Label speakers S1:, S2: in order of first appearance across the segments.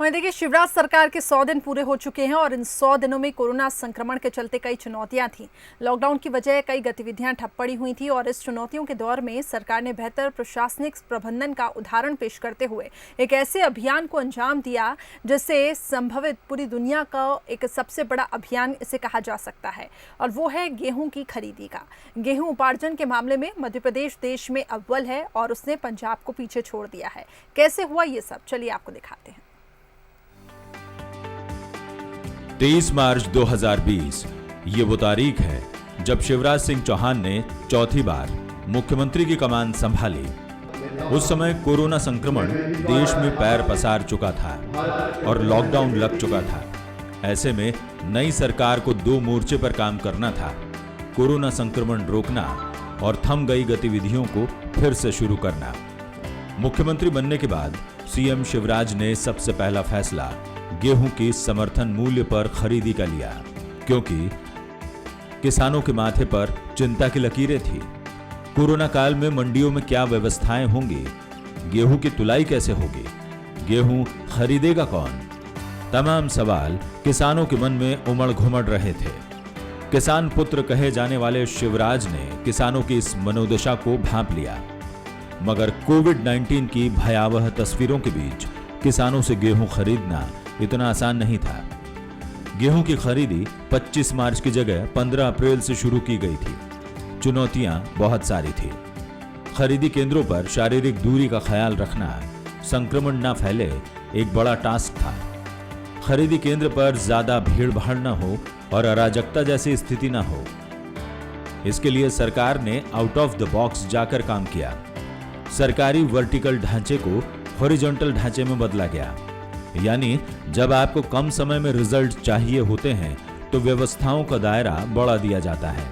S1: वहीं देखिए, शिवराज सरकार के 100 दिन पूरे हो चुके हैं और इन 100 दिनों में कोरोना संक्रमण के चलते कई चुनौतियां थीं। लॉकडाउन की वजह कई गतिविधियां ठप पड़ी हुई थी और इस चुनौतियों के दौर में सरकार ने बेहतर प्रशासनिक प्रबंधन का उदाहरण पेश करते हुए एक ऐसे अभियान को अंजाम दिया जिससे संभवित पूरी दुनिया का एक सबसे बड़ा अभियान इसे कहा जा सकता है, और वो है गेहूं की खरीदी का। गेहूं उपार्जन के मामले में मध्य प्रदेश देश में अव्वल है और उसने पंजाब को पीछे छोड़ दिया है। कैसे हुआ ये सब, चलिए आपको दिखाते हैं।
S2: 23 मार्च 2020 ये वो तारीख है जब शिवराज सिंह चौहान ने चौथी बार मुख्यमंत्री की कमान संभाली। उस समय कोरोना संक्रमण देश में पैर पसार चुका था और लॉकडाउन लग चुका था। ऐसे में नई सरकार को दो मोर्चे पर काम करना था: कोरोना संक्रमण रोकना और थम गई गतिविधियों को फिर से शुरू करना। मुख्यमंत्री बनने के बाद सीएम शिवराज ने सबसे पहला फैसला गेहूं की समर्थन मूल्य पर खरीदी का लिया, क्योंकि किसानों के माथे पर चिंता की लकीरें थी। कोरोना काल में मंडियों में क्या व्यवस्थाएं होंगी, गेहूं की तुलाई कैसे होगी, गेहूं खरीदेगा कौन, तमाम सवाल किसानों के मन में उमड़ घुमड़ रहे थे। किसान पुत्र कहे जाने वाले शिवराज ने किसानों की इस मनोदशा को भांप लिया, मगर कोविड-19 की भयावह तस्वीरों के बीच किसानों से गेहूं खरीदना इतना आसान नहीं था। गेहूं की खरीदी 25 मार्च की जगह 15 अप्रैल से शुरू की गई थी। चुनौतियां बहुत सारी थी। खरीदी केंद्रों पर शारीरिक दूरी का ख्याल रखना, संक्रमण न फैले, एक बड़ा टास्क था। खरीदी केंद्र पर ज्यादा भीड़ भाड़ न हो और अराजकता जैसी स्थिति न हो, इसके लिए सरकार ने आउट ऑफ द बॉक्स जाकर काम किया। सरकारी वर्टिकल ढांचे को हॉरिजॉन्टल ढांचे में बदला गया, यानी जब आपको कम समय में रिजल्ट चाहिए होते हैं तो व्यवस्थाओं का दायरा बढ़ा दिया जाता है।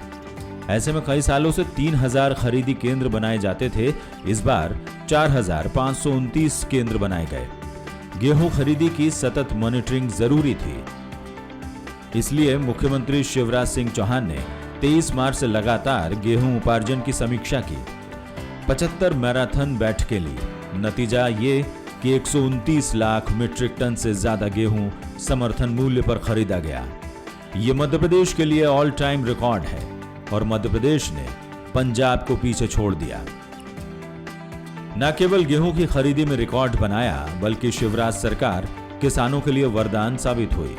S2: ऐसे में कई सालों से 3000 खरीदी केंद्र बनाए जाते थे, इस बार 4529 केंद्र बनाए गए। गेहूं खरीदी की सतत मॉनिटरिंग जरूरी थी, इसलिए मुख्यमंत्री शिवराज सिंह चौहान ने 23 मार्च से लगातार गेहूं उपार्जन की समीक्षा की। 75 मैराथन बैठकें ली। नतीजा ये कि 129 लाख मीट्रिक टन से ज्यादा गेहूं समर्थन मूल्य पर खरीदा गया। ये मध्य प्रदेश के लिए ऑल टाइम रिकॉर्ड है और मध्य प्रदेश ने पंजाब को पीछे छोड़ दिया। न केवल गेहूं की खरीदी में रिकॉर्ड बनाया, बल्कि शिवराज सरकार किसानों के लिए वरदान साबित हुई।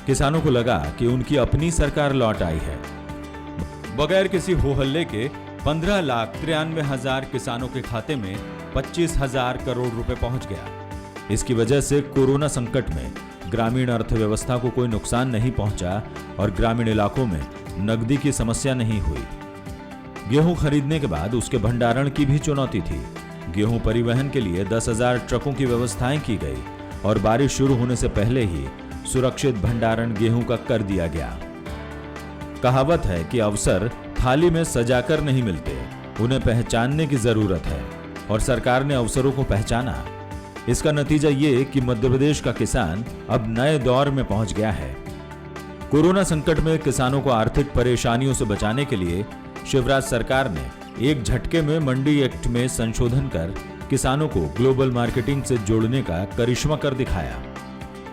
S2: किसानों को लगा कि उनकी अपनी सरकार लौट आई है। बगैर किसी हो हल्ले के 15,93,000 किसानों के खाते में 25,000 करोड़ रुपए पहुंच गया। इसकी वजह से कोरोना संकट में ग्रामीण अर्थव्यवस्था को कोई नुकसान नहीं पहुंचा और ग्रामीण इलाकों में नकदी की समस्या नहीं हुई। गेहूं खरीदने के बाद उसके भंडारण की भी चुनौती थी। गेहूं परिवहन के लिए 10,000 ट्रकों की व्यवस्थाएं की गई और बारिश शुरू होने से पहले ही सुरक्षित भंडारण गेहूं का कर दिया गया। कहावत है कि अवसर थाली में सजाकर नहीं मिलते, उन्हें पहचानने की जरूरत है, और सरकार ने अवसरों को पहचाना। इसका नतीजा ये कि मध्य प्रदेश का किसान अब नए दौर में पहुंच गया है। कोरोना संकट में किसानों को आर्थिक परेशानियों से बचाने के लिए शिवराज सरकार ने एक झटके में मंडी एक्ट में संशोधन कर किसानों को ग्लोबल मार्केटिंग से जोड़ने का करिश्मा कर दिखाया।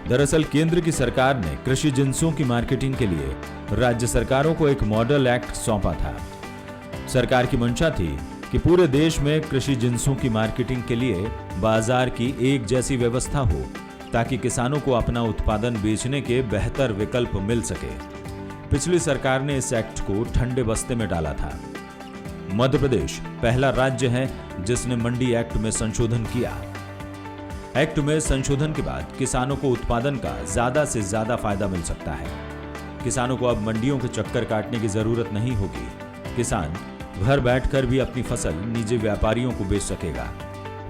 S2: दरअसल केंद्र की सरकार ने कृषि जिन्सों की मार्केटिंग के लिए राज्य सरकारों को एक मॉडल एक्ट सौंपा था। सरकार की मंशा थी कि पूरे देश में कृषि जिन्सों की मार्केटिंग के लिए बाजार की एक जैसी व्यवस्था हो, ताकि किसानों को अपना उत्पादन बेचने के बेहतर विकल्प मिल सके। पिछली सरकार ने इस एक्ट को ठंडे बस्ते में डाला था। मध्य प्रदेश पहला राज्य है जिसने मंडी एक्ट में संशोधन किया। एक्ट में संशोधन के बाद किसानों को उत्पादन का ज्यादा से ज्यादा फायदा मिल सकता है। किसानों को अब मंडियों के चक्कर काटने की जरूरत नहीं होगी। किसान घर बैठकर भी अपनी फसल निजी व्यापारियों को बेच सकेगा।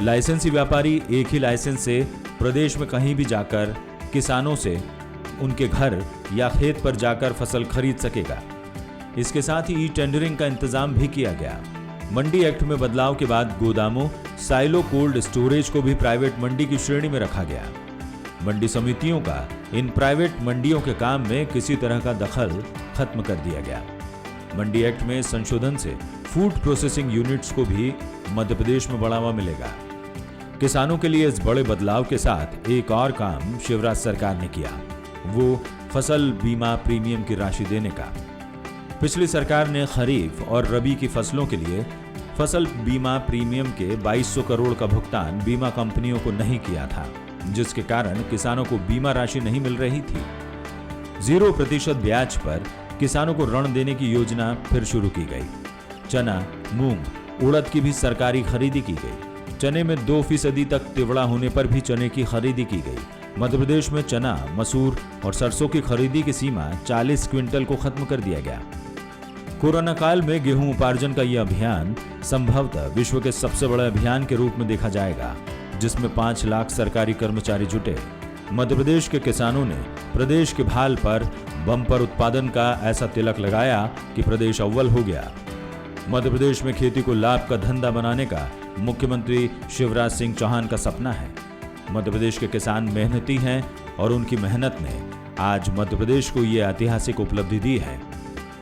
S2: लाइसेंसी व्यापारी एक ही लाइसेंस से प्रदेश में कहीं भी जाकर किसानों से उनके घर या खेत पर जाकर फसल खरीद सकेगा। इसके साथ ही टेंडरिंग का इंतजाम भी किया गया। मंडी एक्ट में बदलाव के बाद गोदामों, साइलो कोल्ड स्टोरेज को भी प्राइवेट मंडी की श्रेणी में रखा गया। मंडी समितियों का इन प्राइवेट मंडियों के काम में किसी तरह का दखल खत्म कर दिया गया। मंडी एक्ट में संशोधन से फूड प्रोसेसिंग यूनिट्स को भी मध्य प्रदेश में बढ़ावा मिलेगा। किसानों के लिए इस बड़े बदलाव के साथ एक और काम शिवराज सरकार ने किया, वो फसल बीमा प्रीमियम की राशि देने का। पिछली सरकार ने खरीफ और रबी की फसलों के लिए फसल बीमा प्रीमियम के 2200 करोड़ का भुगतान बीमा कंपनियों को नहीं किया था, जिसके कारण किसानों को बीमा राशि नहीं मिल रही थी। 0% ब्याज पर किसानों को ऋण देने की योजना फिर शुरू की गई। चना, मूंग, उड़द की भी सरकारी खरीदी की गई। चने में 2% तक तिवड़ा होने पर भी चने की खरीदी की गई। मध्य प्रदेश में चना, मसूर और सरसों की खरीदी की सीमा 40 क्विंटल को खत्म कर दिया गया। कोरोना काल में गेहूं उपार्जन का यह अभियान संभवतः विश्व के सबसे बड़े अभियान के रूप में देखा जाएगा, जिसमें 5 लाख सरकारी कर्मचारी जुटे। मध्य प्रदेश के किसानों ने प्रदेश के भाल पर बम्पर उत्पादन का ऐसा तिलक लगाया कि प्रदेश अव्वल हो गया। मध्य प्रदेश में खेती को लाभ का धंधा बनाने का मुख्यमंत्री शिवराज सिंह चौहान का सपना है। मध्य प्रदेश के किसान मेहनती हैं और उनकी मेहनत ने आज मध्य प्रदेश को यह ऐतिहासिक उपलब्धि दी है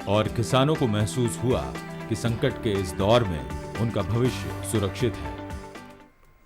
S2: और किसानों को महसूस हुआ कि संकट के इस दौर में उनका भविष्य सुरक्षित है।